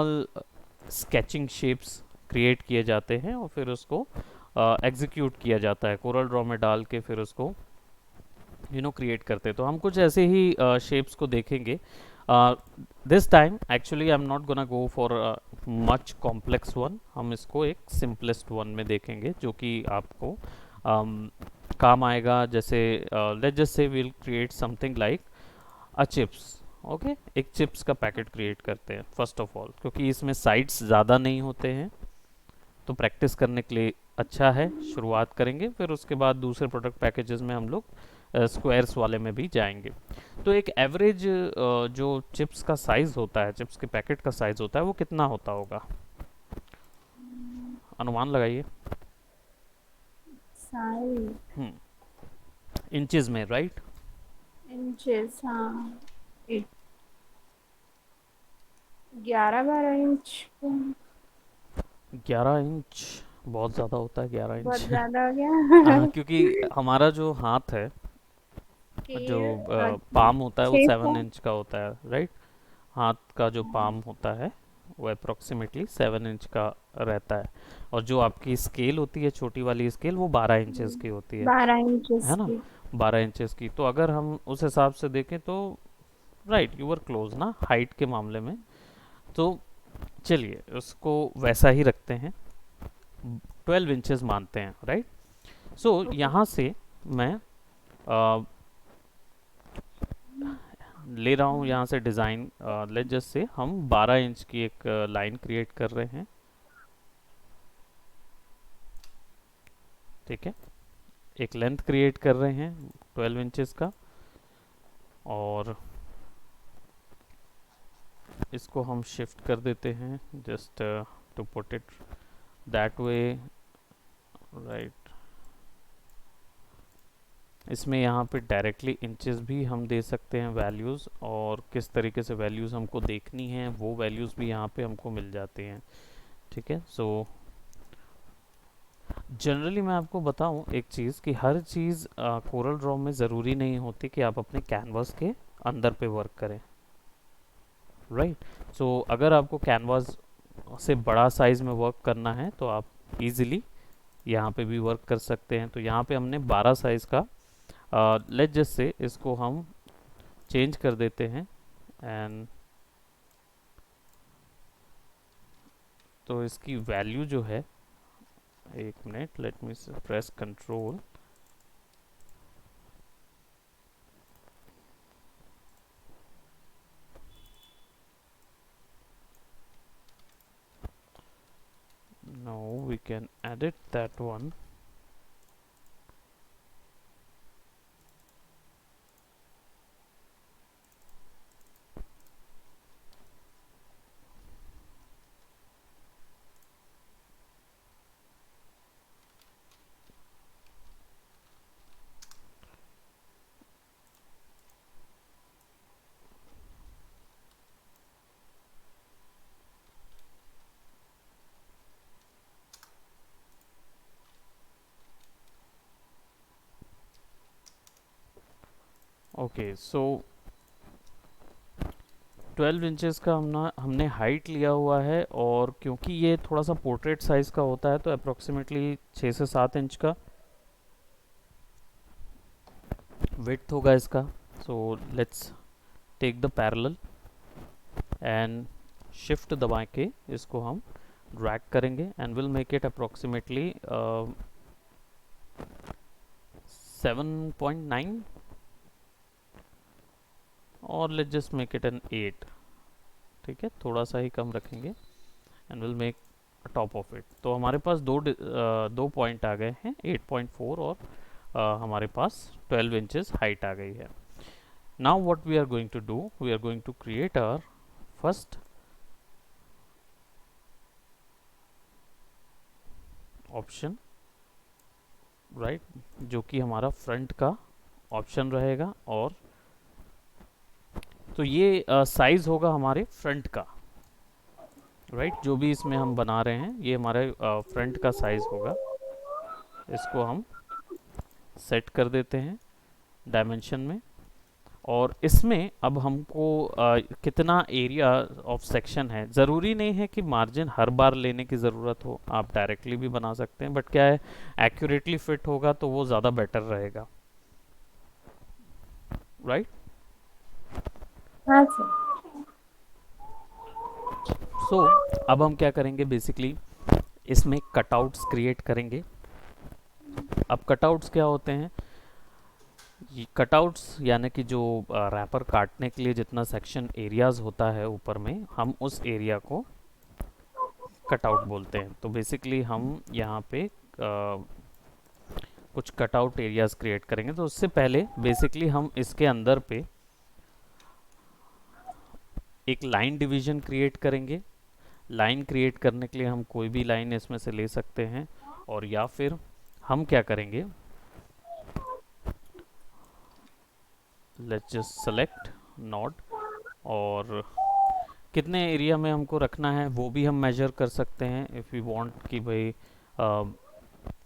Sketching shapes create किए जाते हैं और फिर उसको एग्जीक्यूट किया जाता है, कोरल ड्रॉ में डाल के फिर उसको क्रिएट करते हैं। तो हम कुछ ऐसे ही शेप्स को देखेंगे। This time actually I am not gonna go for much complex one, हम इसको एक सिंपलेस्ट वन में देखेंगे जो कि आपको काम आएगा। जैसे let's just say we will create something like a chips. Okay, एक चिप्स का पैकेट क्रिएट करते हैं फर्स्ट ऑफ ऑल, क्योंकि इसमें साइड्स ज़्यादा नहीं होते हैं तो प्रैक्टिस करने के लिए अच्छा है। शुरुआत करेंगे, फिर उसके बाद दूसरे प्रोडक्ट पैकेजेस में हम लोग स्क्वायर्स वाले में भी जाएंगे। तो एक एवरेज जो चिप्स का साइज होता है, चिप्स के पैकेट का साइज होता है, वो कितना होता होगा? अनुमान लगाइए। साइज हम्म, इंचेस में, राइट? इंचेस, हाँ। 11-12 इंच। 11 इंच बहुत ज़्यादा होता है, 11 इंच। बहुत ज्यादा हो गया। क्योंकि हमारा जो हाथ है, जो के पाम होता है, वो 7 6 इंच का होता है, राइट? हाथ का जो पाम होता है वो अप्रोक्सीमेटली 7 इंच का रहता है। और जो आपकी स्केल होती है, छोटी वाली स्केल, वो 12 इंचेस की होती 12 इंचेस है ना? की। 12 इंचेस की। तो अगर हम उस हिसाब से देखें तो राइट, यू आर क्लोज ना हाइट के मामले में। तो चलिए उसको वैसा ही रखते हैं, 12 इंचेस मानते हैं, राइट? So okay. यहाँ से मैं ले रहा हूँ यहाँ से डिज़ाइन। लेट जस्ट से हम 12 इंच की एक लाइन क्रिएट कर रहे हैं, ठीक है? एक लेंथ क्रिएट कर रहे हैं 12 इंचेस का, और इसको हम शिफ्ट कर देते हैं just to put it that way, right? इसमें यहाँ पे डायरेक्टली इंचेस भी हम दे सकते हैं वैल्यूज़, और किस तरीके से वैल्यूज़ हमको देखनी है वो वैल्यूज़ भी यहाँ पे हमको मिल जाती हैं, ठीक है? सो जनरली मैं आपको बताऊं एक चीज़, कि हर चीज़ कोरल ड्रॉ में ज़रूरी नहीं होती कि आप अपने कैनवास के अंदर पे वर्क करें, राइट? सो अगर आपको कैनवास से बड़ा साइज में वर्क करना है तो आप इजीली यहाँ पे भी वर्क कर सकते हैं। तो यहाँ पे हमने 12 साइज का, लेट जस्ट से इसको हम चेंज कर देते हैं, एंड तो इसकी वैल्यू जो है, एक minute, let me press control. Now we can edit that one. Okay, so 12 inches का हमने हाइट लिया हुआ है, और क्योंकि ये थोड़ा सा पोर्ट्रेट साइज का होता है तो अप्रोक्सीमेटली 6 से 7 इंच का विड्थ होगा इसका। So let's take the parallel and shift दबा के इसको हम ड्रैग करेंगे, and will make it approximately 7.9, और let's just make it an 8, ठीक है? थोड़ा सा ही कम रखेंगे, and will make top of it. तो हमारे पास दो पॉइंट आ गए हैं, 8.4, और हमारे पास 12 इंचेस हाइट आ गई है। Now what we are going to do, we are going to create our first option, right? जो कि हमारा फ्रंट का ऑप्शन रहेगा। और तो ये साइज होगा हमारे फ्रंट का, राइट? जो भी इसमें हम बना रहे हैं ये हमारे फ्रंट का साइज होगा। इसको हम सेट कर देते हैं डायमेंशन में, और इसमें अब हमको कितना एरिया ऑफ सेक्शन है, ज़रूरी नहीं है कि मार्जिन हर बार लेने की ज़रूरत हो, आप डायरेक्टली भी बना सकते हैं, बट क्या है, एक्यूरेटली फिट होगा तो वो ज़्यादा बेटर रहेगा, राइट। हाँ सर। सो अब हम क्या करेंगे, बेसिकली इसमें कटआउट्स क्रिएट करेंगे। अब कटआउट्स क्या होते हैं, ये कटआउट्स यानी कि जो रैपर काटने के लिए जितना सेक्शन एरियाज होता है ऊपर में, हम उस एरिया को कटआउट बोलते हैं। तो बेसिकली हम यहाँ पे कुछ कटआउट एरियाज क्रिएट करेंगे। तो उससे पहले बेसिकली हम इसके अंदर पे एक लाइन डिवीजन क्रिएट करेंगे। लाइन क्रिएट करने के लिए हम कोई भी लाइन इसमें से ले सकते हैं, और या फिर हम क्या करेंगे, लेट्स जस्ट सेलेक्ट नोड, और कितने एरिया में हमको रखना है वो भी हम मेजर कर सकते हैं इफ़ यू वांट कि भाई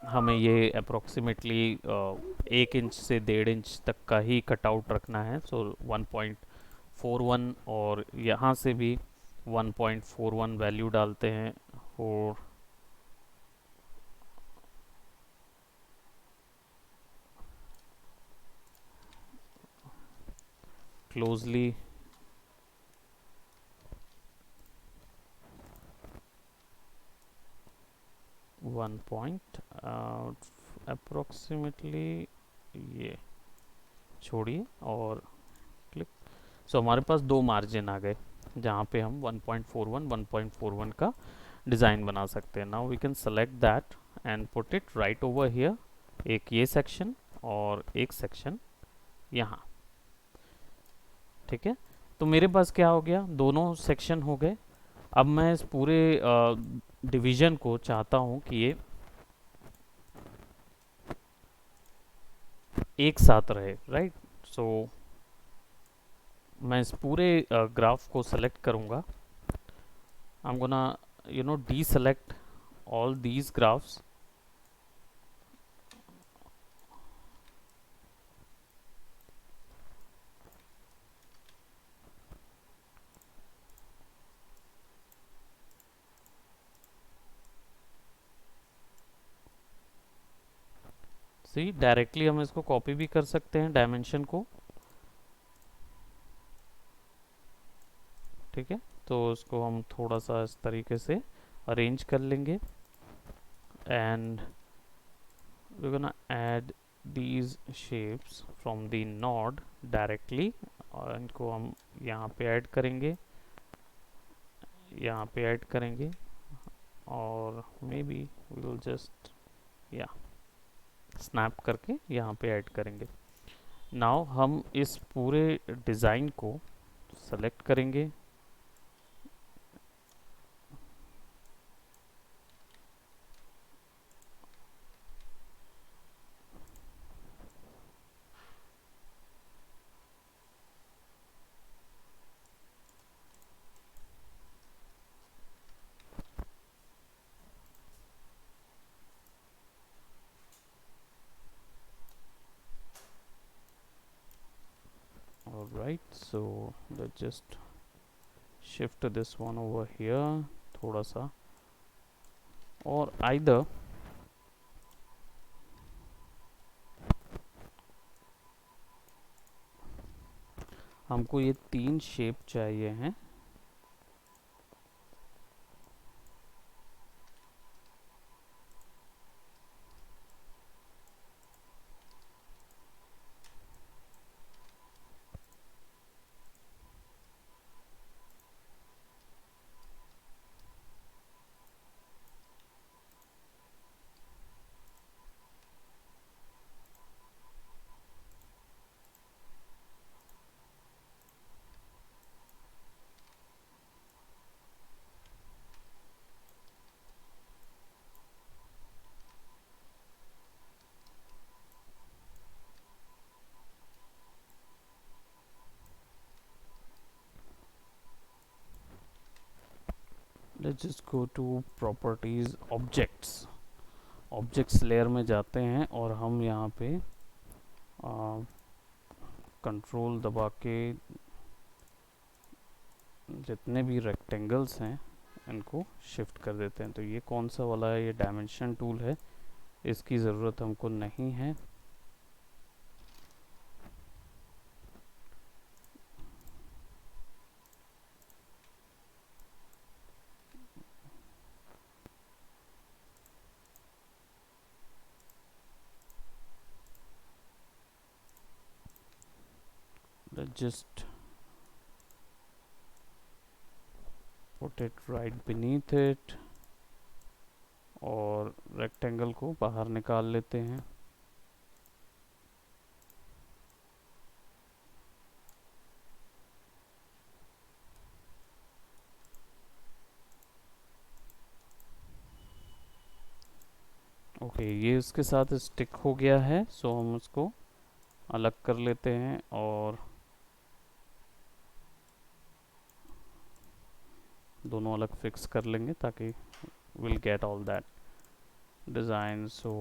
हमें ये अप्रोक्सीमेटली 1 इंच से 1.5 इंच तक का ही कटआउट रखना है। सो 1.41, और यहाँ से भी 1.41 वैल्यू डालते हैं और क्लोजली 1 पॉइंट अप्रोक्सीमेटली, ये छोड़िए और क्लिक। सो हमारे पास दो मार्जिन आ गए जहाँ पे हम 1.41 का डिज़ाइन बना सकते हैं। Now we can select that and put it right over here, एक ये सेक्शन और एक सेक्शन यहाँ, ठीक है। तो मेरे पास क्या हो गया, दोनों सेक्शन हो गए। अब मैं इस पूरे डिवीजन को चाहता हूँ कि ये एक साथ रहे, राइट। सो मैं इस पूरे ग्राफ को सेलेक्ट करूँगा। I am gonna deselect all these graphs, see directly हम इसको कॉपी भी कर सकते हैं डायमेंशन को, ठीक है। तो उसको हम थोड़ा सा इस तरीके से अरेंज कर लेंगे and we're gonna add these shapes from the node directly, और इनको हम यहाँ पे ऐड करेंगे, यहाँ पे ऐड करेंगे, और मे बी विल जस्ट या स्नैप करके यहाँ पे ऐड करेंगे। नाउ हम इस पूरे डिज़ाइन को सेलेक्ट करेंगे, alright, so let's just shift this one over here थोड़ा सा, और either हमको ये 3 शेप चाहिए हैं, let's just go to properties objects. Objects layer में जाते हैं और हम यहाँ पे कंट्रोल दबा के जितने भी रेक्टेंगल्स हैं इनको शिफ्ट कर देते हैं। तो ये कौन सा वाला है, ये डायमेंशन टूल है, इसकी ज़रूरत हमको नहीं है। Just put it right beneath it और रेक्टेंगल को बाहर निकाल लेते हैं। ओके, ये इसके साथ स्टिक हो गया है, सो हम उसको अलग कर लेते हैं और दोनों अलग फिक्स कर लेंगे ताकि will get all that design. So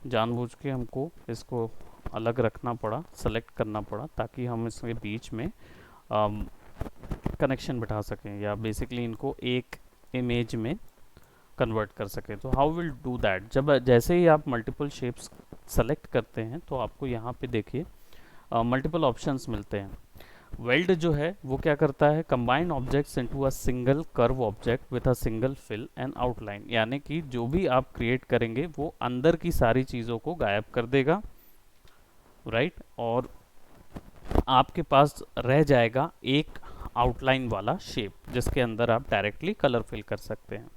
जानबूझ के हमको इसको अलग रखना पड़ा, सेलेक्ट करना पड़ा, ताकि हम इसके बीच में कनेक्शन बिठा सकें या बेसिकली इनको एक इमेज में कन्वर्ट कर सकें। तो हाउ विल डू दैट, जब जैसे ही आप मल्टीपल शेप्स सेलेक्ट करते हैं तो आपको यहाँ पे देखिए मल्टीपल ऑप्शंस मिलते हैं। वेल्ड जो है वो क्या करता है, combine objects into a single curve object with a single fill and outline, यानी कि जो भी आप क्रिएट करेंगे वो अंदर की सारी चीज़ों को गायब कर देगा, राइट, और आपके पास रह जाएगा एक आउटलाइन वाला शेप जिसके अंदर आप डायरेक्टली कलर फिल कर सकते हैं।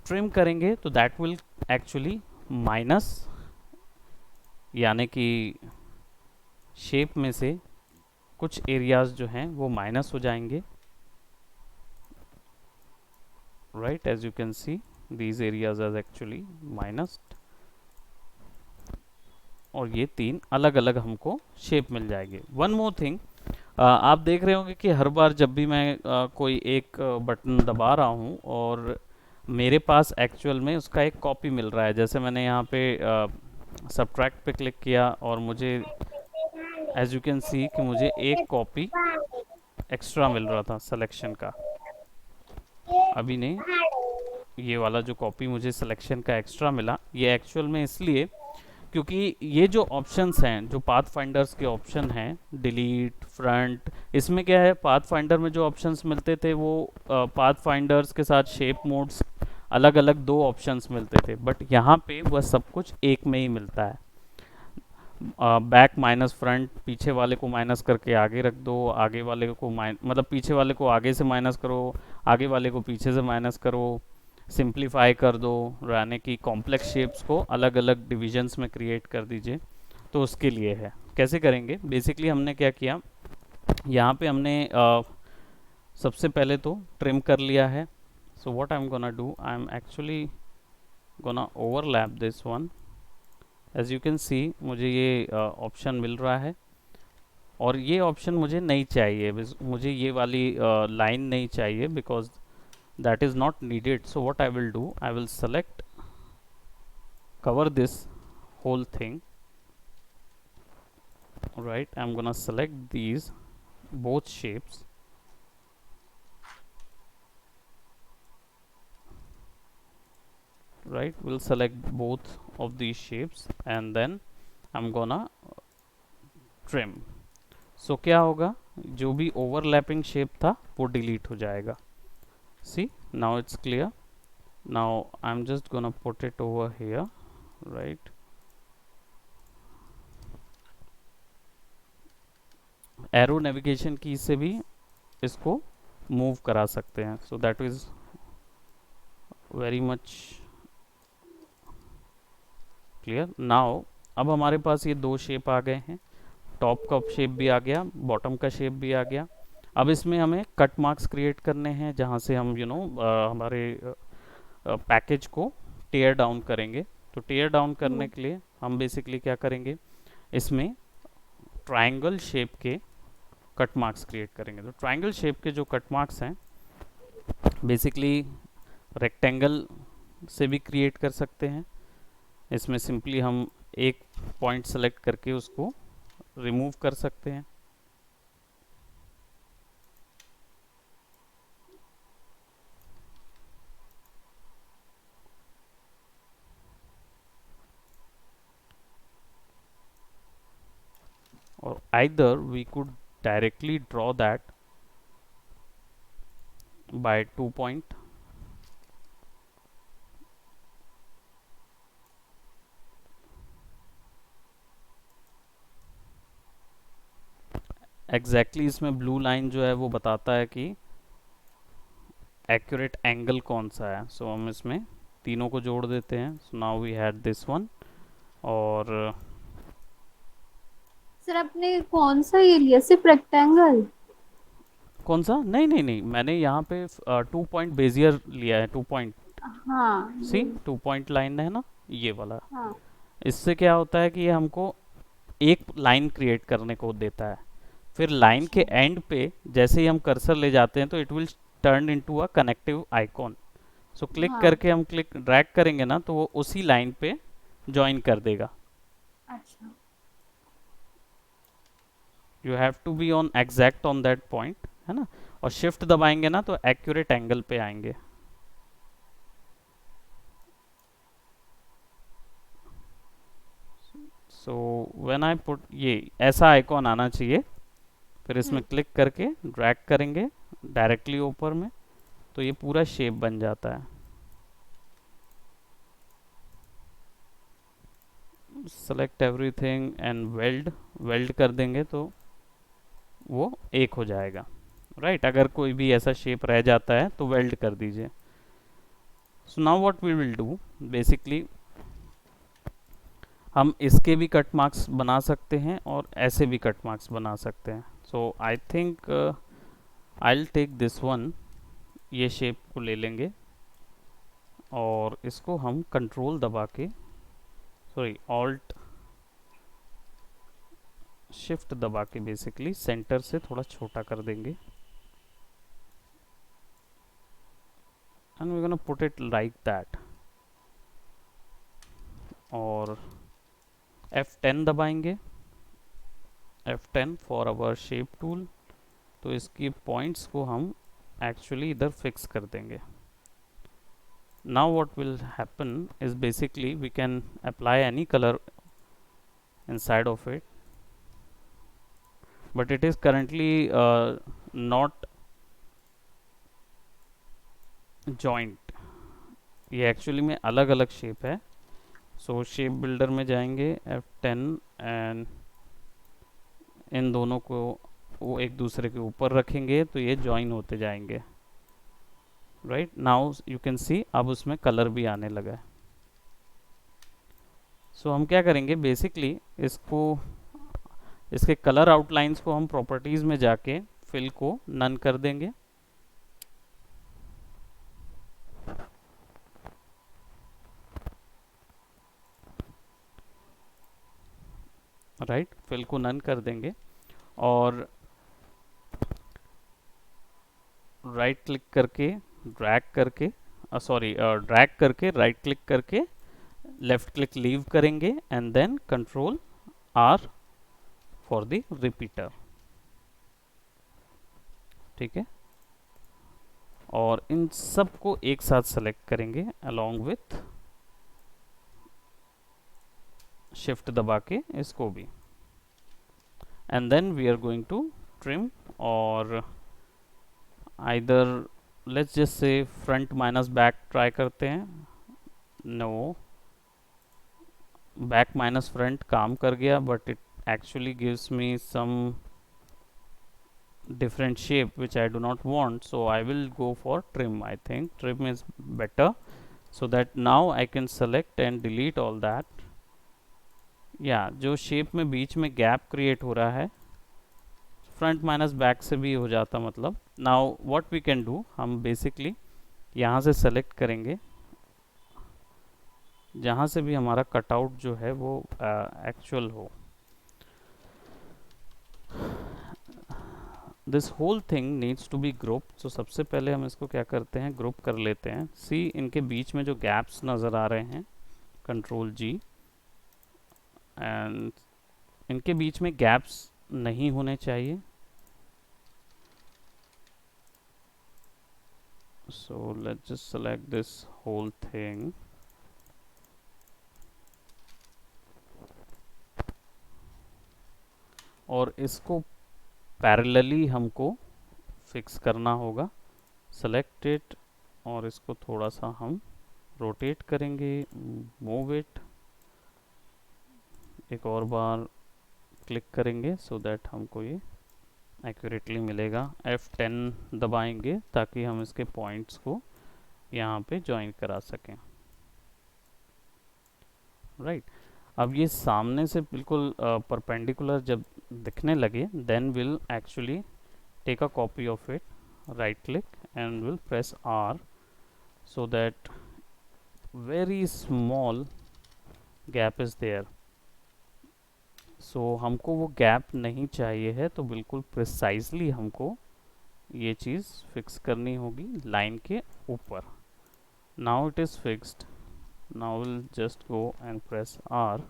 ट्रिम करेंगे तो दैट विल एक्चुअली माइनस, यानी कि शेप में से कुछ एरियाज जो हैं वो माइनस हो जाएंगे, right, as you can see these areas are actually minused, और ये तीन अलग अलग हमको शेप मिल जाएंगे। वन मोर थिंग, आप देख रहे होंगे कि हर बार जब भी मैं कोई एक बटन दबा रहा हूँ और मेरे पास एक्चुअल में उसका एक कॉपी मिल रहा है, जैसे मैंने यहाँ पे सब्ट्रैक्ट पे क्लिक किया और मुझे एज यू कैन सी कि मुझे एक कॉपी एक्स्ट्रा मिल रहा था सिलेक्शन का। अभी नहीं, ये वाला जो कॉपी मुझे सिलेक्शन का एक्स्ट्रा मिला, ये एक्चुअल में इसलिए क्योंकि ये जो ऑप्शंस हैं, जो पाथ फाइंडर्स के ऑप्शन हैं, डिलीट, फ्रंट, इसमें क्या है, पाथ फाइंडर में जो ऑप्शंस मिलते थे वो पाथ फाइंडर्स के साथ शेप मोड्स अलग अलग दो ऑप्शंस मिलते थे, बट यहाँ पे वह सब कुछ एक में ही मिलता है। बैक माइनस फ्रंट, पीछे वाले को माइनस करके आगे रख दो, आगे वाले को मतलब पीछे वाले को आगे से माइनस करो, आगे वाले को पीछे से माइनस करो, सिंप्लीफाई कर दो, यानी कि कॉम्प्लेक्स शेप्स को अलग अलग डिविजन्स में क्रिएट कर दीजिए। तो उसके लिए है, कैसे करेंगे, बेसिकली हमने क्या किया, यहाँ पे हमने सबसे पहले तो ट्रिम कर लिया है। So what I am gonna do, I am actually gonna overlap this one. As you can see मुझे ये ऑप्शन मिल रहा है, और ये ऑप्शन मुझे नहीं चाहिए, मुझे ये वाली लाइन नहीं चाहिए, because that is not needed. So what I will do, I will select, cover this whole thing, right, I'm gonna select these both shapes, right, we'll select both of these shapes and then I'm gonna trim. So क्या होगा, जो भी overlapping shape था वो delete हो जाएगा। See, now it's clear. Now I'm just gonna put it over here, right, arrow navigation की से भी इसको मूव करा सकते हैं। So that is very much clear. Now अब हमारे पास ये दो शेप आ गए हैं, टॉप का शेप भी आ गया, बॉटम का शेप भी आ गया। अब इसमें हमें कट मार्क्स क्रिएट करने हैं जहाँ से हम हमारे पैकेज को टेयर डाउन करेंगे। तो टेयर डाउन करने के लिए हम बेसिकली क्या करेंगे, इसमें ट्रायंगल शेप के कट मार्क्स क्रिएट करेंगे। तो ट्रायंगल शेप के जो कट मार्क्स हैं बेसिकली रेक्टेंगल से भी क्रिएट कर सकते हैं। इसमें सिंपली हम एक पॉइंट सेलेक्ट करके उसको रिमूव कर सकते हैं। or either we could directly draw that by 2 point. Exactly इसमें ब्लू लाइन जो है वो बताता है कि एक्यूरेट एंगल कौन सा है। सो हम इसमें तीनों को जोड़ देते हैं। So now we had this one. और सर आपने कौन सा ये लिया, सिर्फ रेक्टेंगल? कौन सा? नहीं नहीं नहीं, मैंने यहाँ पे 2 पॉइंट बेजियर लिया है। 2 पॉइंट, हाँ सी ये। 2 पॉइंट लाइन है ना, ये वाला। हाँ। इससे क्या होता है कि ये हमको एक लाइन क्रिएट करने को देता है। फिर लाइन अच्छा। के एंड पे जैसे ही हम कर्सर ले जाते हैं तो it will turn into a connective icon. So click हाँ। करके हम क्लिक ड्रैग करेंगे ना तो वो उसी लाइन पे ज्वाइन कर देगा। अच्छा। You have to be on exact on that point, है ना। और शिफ्ट दबाएंगे ना तो एक्यूरेट एंगल पे आएंगे। सो व्हेन आई पुट, ये ऐसा आइकॉन आना चाहिए। फिर इसमें हम्म। क्लिक करके ड्रैग करेंगे डायरेक्टली ऊपर में, तो ये पूरा शेप बन जाता है। Select everything and weld, weld कर देंगे तो वो एक हो जाएगा। राइट, अगर कोई भी ऐसा शेप रह जाता है तो वेल्ड कर दीजिए। So now what we will do, basically हम इसके भी कट मार्क्स बना सकते हैं और ऐसे भी कट मार्क्स बना सकते हैं। So I think I will take this one. ये शेप को ले लेंगे और इसको हम कंट्रोल दबा के, सॉरी ऑल्ट शिफ्ट दबा के बेसिकली सेंटर से थोड़ा छोटा कर देंगे। And we gonna put it like that. और F10 दबाएंगे, F10 for our shape tool. तो इसकी पॉइंट्स को हम एक्चुअली इधर फिक्स कर देंगे। now what will happen is basically we can apply any color inside of it, but it is currently not joint। ये एक्चुअली में अलग अलग शेप है। सो शेप बिल्डर में जाएंगे, F10, एंड इन दोनों को वो एक दूसरे के ऊपर रखेंगे तो ये ज्वाइन होते जाएंगे। राइट, नाउ यू कैन सी अब उसमें कलर भी आने लगा है। सो हम क्या करेंगे बेसिकली, इसको, इसके कलर आउटलाइंस को हम प्रॉपर्टीज में जाके फिल को नन कर देंगे। राइट, फिल को नन कर देंगे और राइट क्लिक करके ड्रैग करके, सॉरी ड्रैग करके राइट क्लिक करके लेफ्ट क्लिक लीव करेंगे and then control R for the repeater. ठीक है, और इन सब को एक साथ सेलेक्ट करेंगे अलोंग विथ शिफ्ट दबा के इसको भी। And then we are going to trim, और either let's just say front minus back try करते हैं। नो, बैक माइनस फ्रंट काम कर गया, but it actually gives me some different shape which I do not want, so I will go for trim. I think trim is better, so that now I can select and delete all that। या जो shape में बीच में gap create हो रहा है, front minus back से भी हो जाता मतलब। Now what we can do, हम बेसिकली यहाँ से सेलेक्ट करेंगे जहाँ से भी हमारा कटआउट जो है वो एक्चुअल हो। This whole thing needs to be group. तो सबसे पहले हम इसको क्या करते हैं, ग्रुप कर लेते हैं। सी इनके बीच में जो गैप्स नज़र आ रहे हैं, कंट्रोल जी, एंड इनके बीच में गैप्स नहीं होने चाहिए. So let's just select this whole thing. और इसको पैरेलली हमको फिक्स करना होगा. सेलेक्ट इट और इसको थोड़ा सा हम रोटेट करेंगे. मूव इट एक और बार क्लिक करेंगे सो दैट हमको ये एक्यूरेटली मिलेगा. F10 दबाएंगे ताकि हम इसके पॉइंट्स को यहाँ पे ज्वाइन करा सकें. राइट अब ये सामने से बिल्कुल परपेंडिकुलर जब दिखने लगे then will actually take a copy of it. Right click and will press R so that very small gap is there. so हमको वो गैप नहीं चाहिए है तो बिल्कुल प्रिसाइजली हमको ये चीज़ फिक्स करनी होगी लाइन के ऊपर. Now it is fixed. now we'll just go and press R.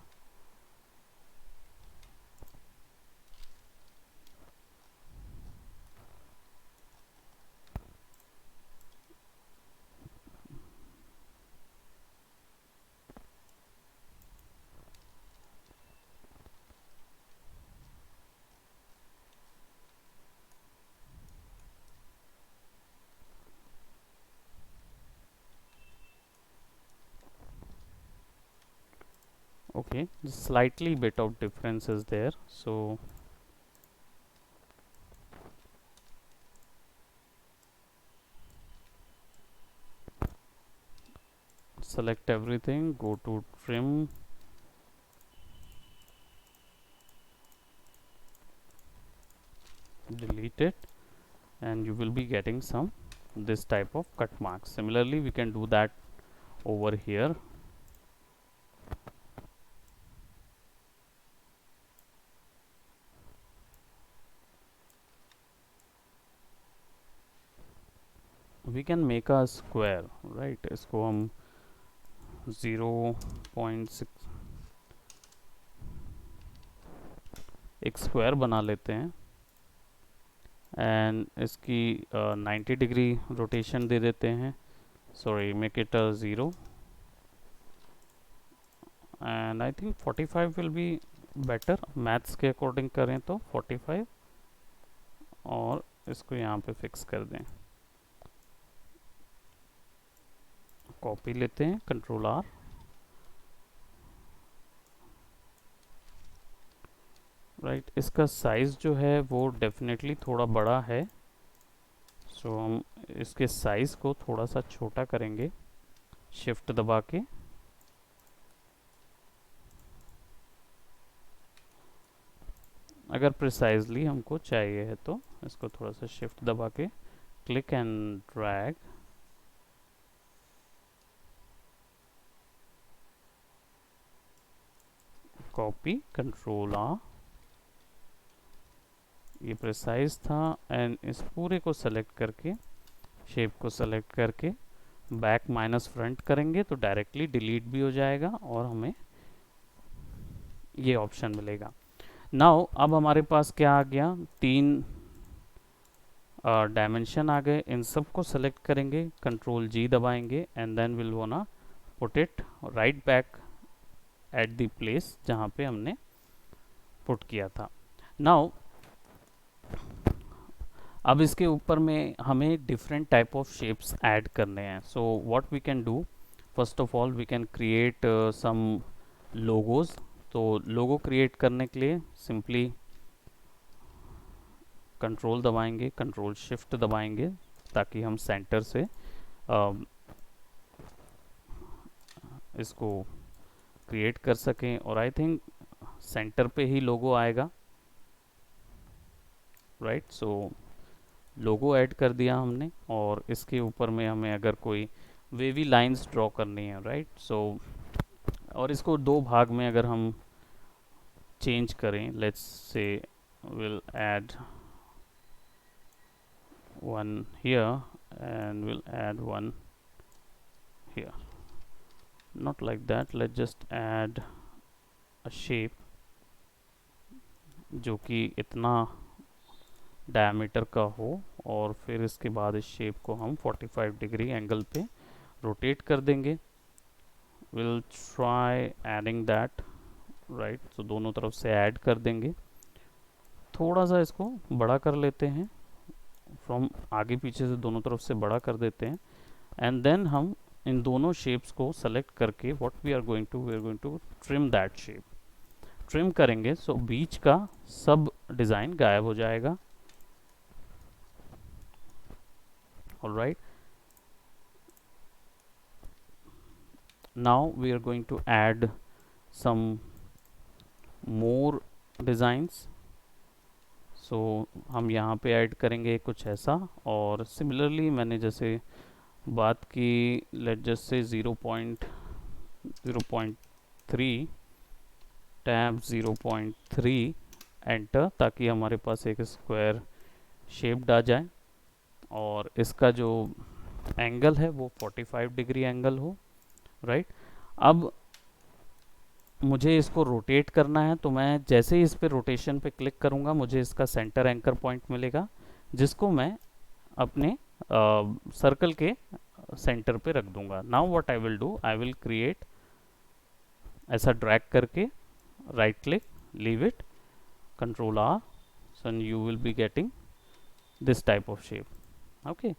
Okay, slightly bit of difference is there, so select everything, go to trim, delete it, and you will be getting some this type of cut marks. Similarly we can do that over here. We can make a square, right? इसको हम 0.6 एक square बना लेते हैं and इसकी 90 degree rotation दे देते हैं. Sorry, make it 0 and I think 45 will be better. Maths के अकॉर्डिंग करें तो 45 और इसको यहाँ पे फिक्स कर दें. कॉपी लेते हैं, कंट्रोल R. राइट इसका साइज़ जो है वो डेफिनेटली थोड़ा बड़ा है. सो हम इसके साइज़ को थोड़ा सा छोटा करेंगे शिफ्ट दबा के. अगर प्रिसाइजली हमको चाहिए है तो इसको थोड़ा सा शिफ्ट दबा के click and drag. Copy, control R. ये प्रिसाइज था एंड इस पूरे को सेलेक्ट करके शेप को सेलेक्ट करके बैक माइनस फ्रंट करेंगे तो डायरेक्टली डिलीट भी हो जाएगा और हमें ये ऑप्शन मिलेगा. नाउ अब हमारे पास क्या आ गया, 3 डायमेंशन आ गए. इन सब को सेलेक्ट करेंगे, कंट्रोल G दबाएंगे एंड देन विल वाना put it right back at the place जहाँ पे हमने पुट किया था. नाउ अब इसके ऊपर में हमें different type of shapes add करने हैं. So what we can do, first of all we can create some logos. तो लोगो क्रिएट करने के लिए सिंपली कंट्रोल दबाएंगे, कंट्रोल शिफ्ट दबाएंगे ताकि हम सेंटर से इसको क्रिएट कर सकें. और आई थिंक सेंटर पे ही लोगो आएगा. राइट सो लोगो ऐड कर दिया हमने और इसके ऊपर में हमें अगर कोई वेवी लाइंस ड्रॉ करनी है. राइट सो और इसको 2 भाग में अगर हम चेंज करें, let's say will add one here and we'll add one here. Not like that, let's just add shape जो कि इतना डायमीटर का हो, और फिर इसके बाद इस शेप को हम 45 डिग्री एंगल पे रोटेट कर देंगे. Will try adding that. Right, तो दोनों तरफ से ऐड कर देंगे. थोड़ा सा इसको बड़ा कर लेते हैं, फ्रॉम आगे पीछे से दोनों तरफ से बड़ा कर देते हैं. एंड देन हम इन दोनों शेप्स को सेलेक्ट करके what we are going to trim that shape. Trim करेंगे सो बीच का सब डिज़ाइन गायब हो जाएगा. Alright, now we are going to add some more designs. So हम यहाँ पे ऐड करेंगे कुछ ऐसा. और सिमिलरली मैंने जैसे बात की, let just say 0.3 tab 0.3 enter, ताकि हमारे पास एक स्क्वायर शेप्ड आ जाए और इसका जो एंगल है वो 45 डिग्री एंगल हो. राइट, अब मुझे इसको रोटेट करना है, तो मैं जैसे ही इस पे रोटेशन पे क्लिक करूंगा मुझे इसका सेंटर एंकर पॉइंट मिलेगा, जिसको मैं अपने सर्कल के सेंटर पे रख दूंगा. Now what I will do, I will create, ऐसा ड्रैग करके right click, leave it, control R, so you will be getting this type of shape. Okay,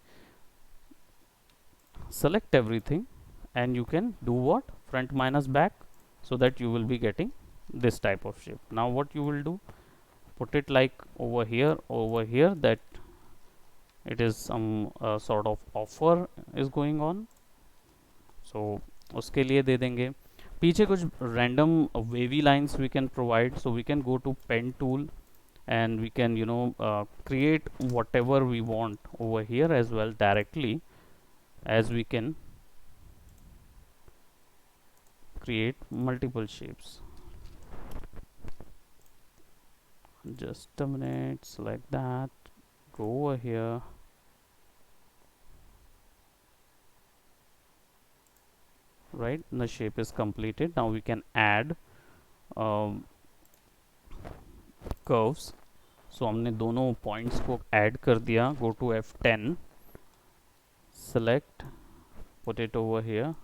select everything and you can do what, front minus back, so that you will be getting this type of shape. Now what you will do, put it like over here, that it is some sort of offer is going on. So उसके लिए दे देंगे. पीछे कुछ random wavy lines we can provide, so we can go to pen tool and we can create whatever we want over here as well directly, as we can create multiple shapes. Just a minute, select that, go over here, right, the shape is completed. Now we can add curves. So हमने दोनों points को add कर दिया. go to F10, select, put it over here,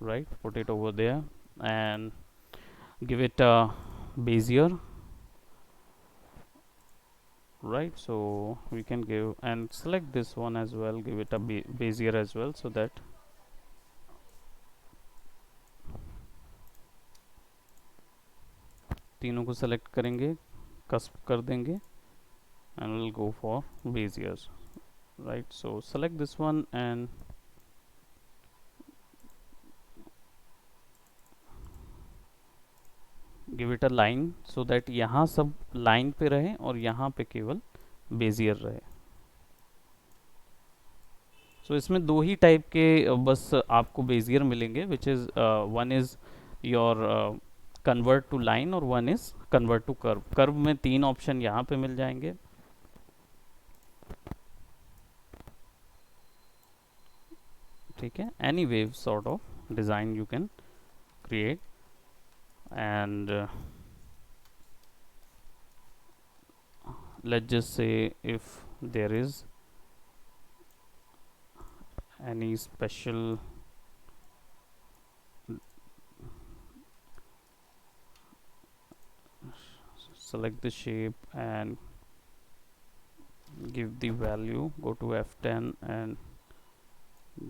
right, put it over there and give it a Bezier. Right, so we can give and select this one as well, give it a Bezier as well, so that तीनों को select करेंगे, cusp कर देंगे and we'll go for Bezier. Right, so select this one and give it a line, so that यहाँ सब line पे रहे और यहाँ पे केवल बेजियर रहे. सो इसमें दो ही टाइप के बस आपको बेजियर मिलेंगे, which is one is your convert to line और one is convert to curve. Curve में 3 ऑप्शन यहाँ पे मिल जाएंगे. ठीक है, any wave sort of design you can create. And let's just say if there is any special select the shape and give the value, go to F10 and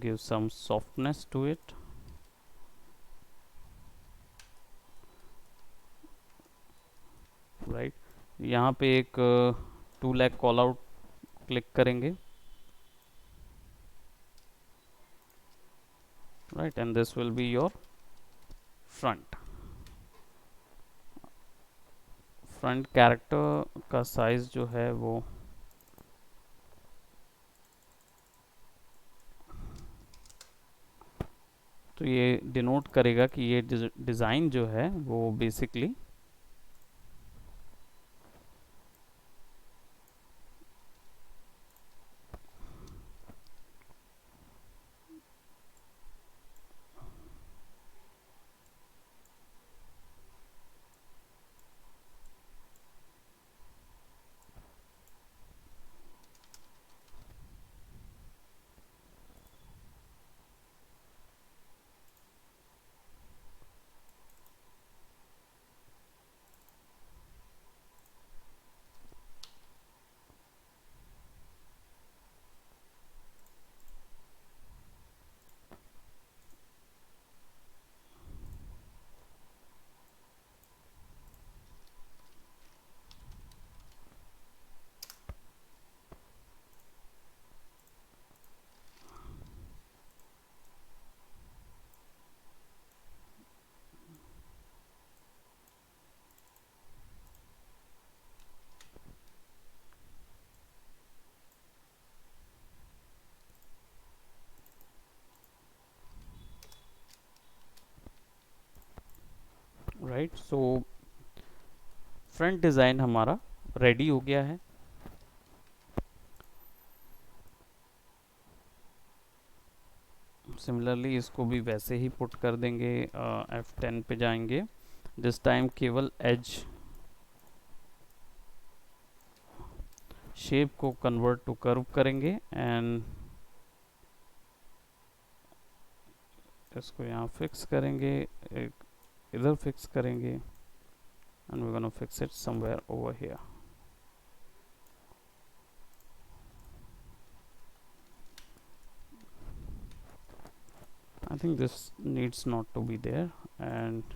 give some softness to it. Right, यहाँ पे एक 2 lakh call out click करेंगे. Right, and this will be your front. Front character का size जो है वो तो ये डिनोट करेगा कि ये डिज़ाइन जो है वो basically right. So front design हमारा रेडी हो गया है। सिमिलरली इसको भी वैसे ही पुट कर देंगे। F10 पे जाएंगे, दिस टाइम केवल एज शेप को कन्वर्ट टू कर्व करेंगे एंड इसको यहाँ फिक्स करेंगे, एक इधर फिक्स करेंगे and we gonna fix it somewhere over here. I think this needs not to be there and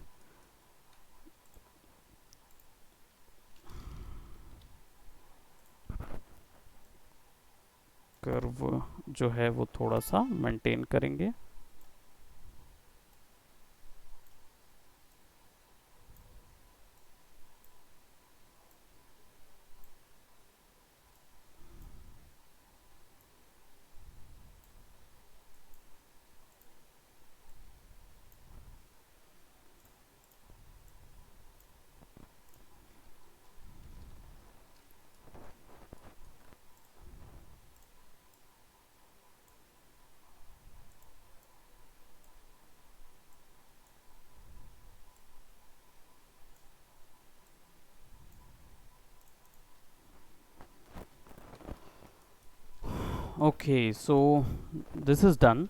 curve जो है वो थोड़ा सा मेंटेन करेंगे। Okay, so this is done.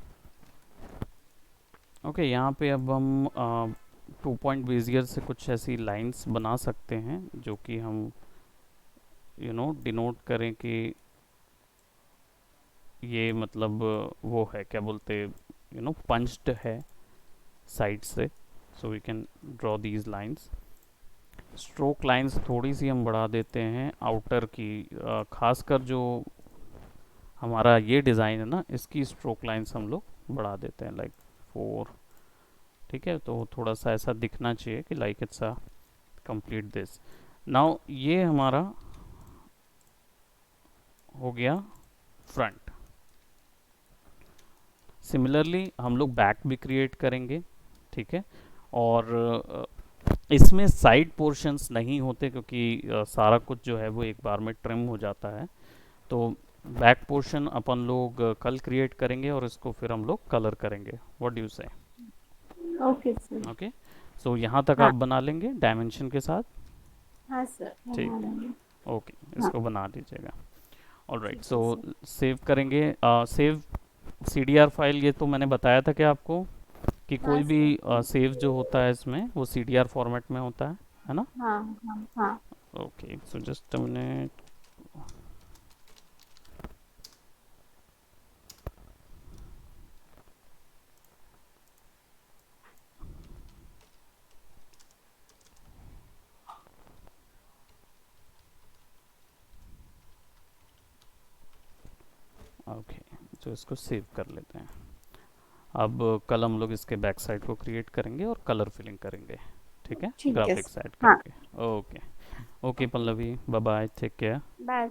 Okay, यहाँ पे अब हम 2 पॉइंट बेजियर से कुछ ऐसी लाइंस बना सकते हैं जो कि हम डिनोट करें कि ये मतलब वो है, क्या बोलते, पंच्ड है साइड से। So we can draw these lines. Stroke lines थोड़ी सी हम बढ़ा देते हैं आउटर की, खासकर जो हमारा ये डिज़ाइन है ना, इसकी स्ट्रोक लाइंस हम लोग बढ़ा देते हैं, लाइक 4। ठीक है, तो थोड़ा सा ऐसा दिखना चाहिए कि like it's a complete this. Now ये हमारा हो गया फ्रंट। सिमिलरली हम लोग बैक भी क्रिएट करेंगे। ठीक है, और इसमें साइड पोर्शंस नहीं होते क्योंकि सारा कुछ जो है वो एक बार में ट्रिम हो जाता है। तो बैक पोर्शन अपन लोग कल क्रिएट करेंगे और इसको फिर हम लोग कलर करेंगे। व्हाट डू यू से? Okay sir. ओके, सो यहाँ तक हाँ आप बना लेंगे डायमेंशन के साथ। हाँ सर, ठीक बना है, लेंगे। ओके, हाँ इसको बना दीजिएगा। ऑलराइट, ठीक है सो सर। सेव करेंगे। सेव CDR फाइल, ये तो मैंने बताया था कि आपको कि हाँ कोई भी सर। सेव जो होता है इसमें वो CDR फॉर्मेट में होता है ना? हाँ हाँ हाँ। Okay, so just a minute. Okay, तो इसको सेव कर लेते हैं। अब कल हम लोग इसके बैक साइड को क्रिएट करेंगे और कलर फिलिंग करेंगे। ठीक है, ठीक है ग्राफिक्स सर। ऐड हाँ। करके। Okay, okay Pallavi, bye bye, take care. Bye.